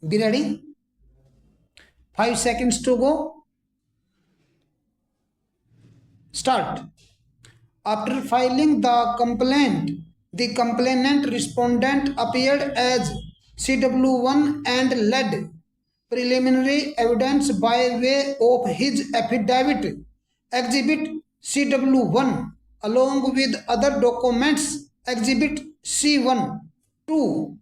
Be ready? 5 seconds to go. Start. After filing the complaint, the complainant respondent appeared as CW1 and led preliminary evidence by way of his affidavit, Exhibit CW1, along with other documents, Exhibit C1 to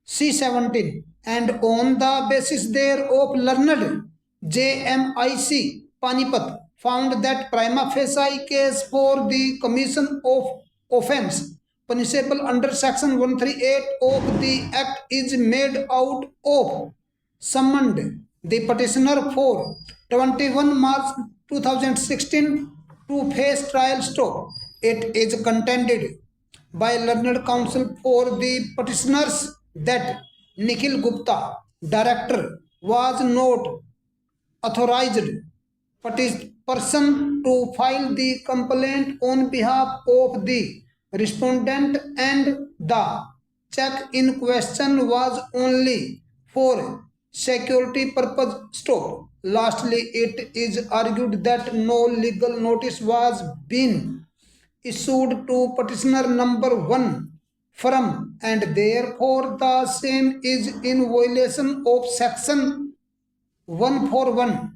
C17, and on the basis thereof learned JMIC Panipat found that prima facie case for the commission of offence punishable under section 138 of the act is made out of summoned the petitioner for 21 March 2016 to face trial stop. It is contended by learned counsel for the petitioners that Nikhil Gupta, director, was not authorized person to file the complaint on behalf of the respondent, and the check in question was only for security purpose stop. Lastly, it is argued that no legal notice was been issued to petitioner number 1 firm, and therefore the same is in violation of section 141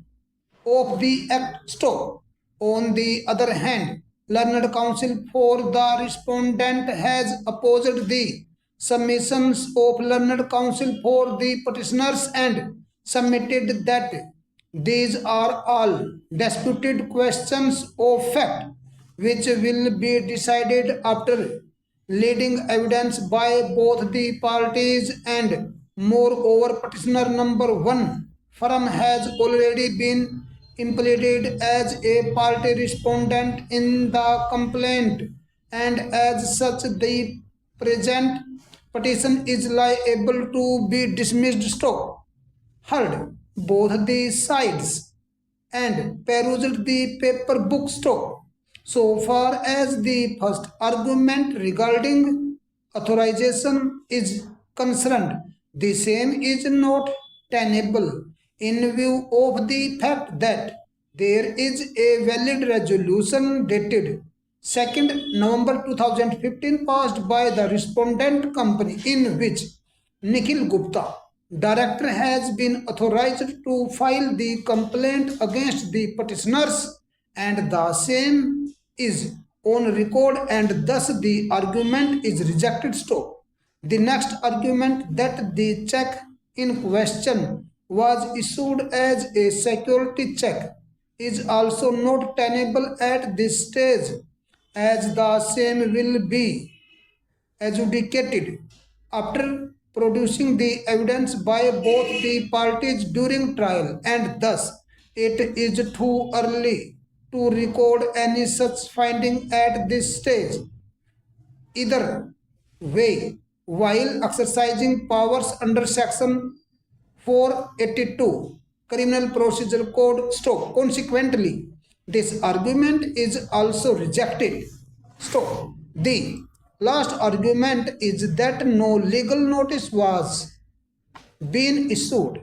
of the act. Stop. On the other hand, learned counsel for the respondent has opposed the submissions of learned counsel for the petitioners and submitted that these are all disputed questions of fact which will be decided after leading evidence by both the parties, and moreover petitioner number 1 firm has already been implicated as a party respondent in the complaint, and as such the present petition is liable to be dismissed. Stop. Heard both the sides and perused the paper book. Stop. So far as the first argument regarding authorization is concerned, the same is not tenable in view of the fact that there is a valid resolution dated 2nd November 2015 passed by the respondent company in which Nikhil Gupta, director, has been authorized to file the complaint against the petitioners, and the same is on record, and thus the argument is rejected. Stop. The next argument that the check in question was issued as a security check is also not tenable at this stage, as the same will be adjudicated after producing the evidence by both the parties during trial, and thus it is too early to record any such finding at this stage. Either way, while exercising powers under section 482 Criminal Procedure Code. Stop. Consequently, this argument is also rejected. Stop. The last argument is that no legal notice was being issued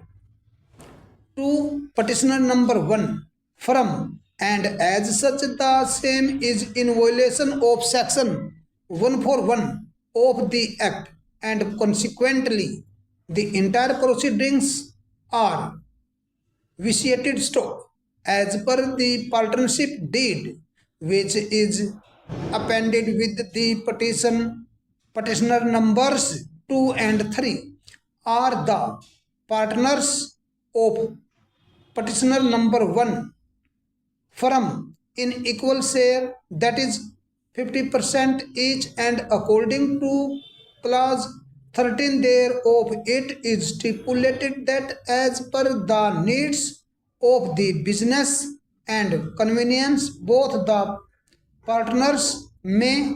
to petitioner number 1 from, and as such the same is in violation of section 141 of the act, and consequently the entire proceedings are vitiated. Stop. As per the partnership deed which is appended with the petition, petitioner numbers 2 and 3 are the partners of petitioner number 1 firm in equal share, that is 50% each, and according to clause 13 thereof it is stipulated that as per the needs of the business and convenience both the partners may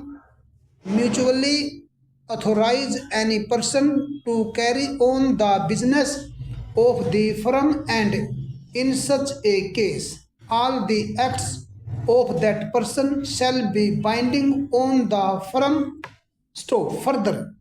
mutually authorize any person to carry on the business of the firm, and in such a case all the acts of that person shall be binding on the firm Stop. Further.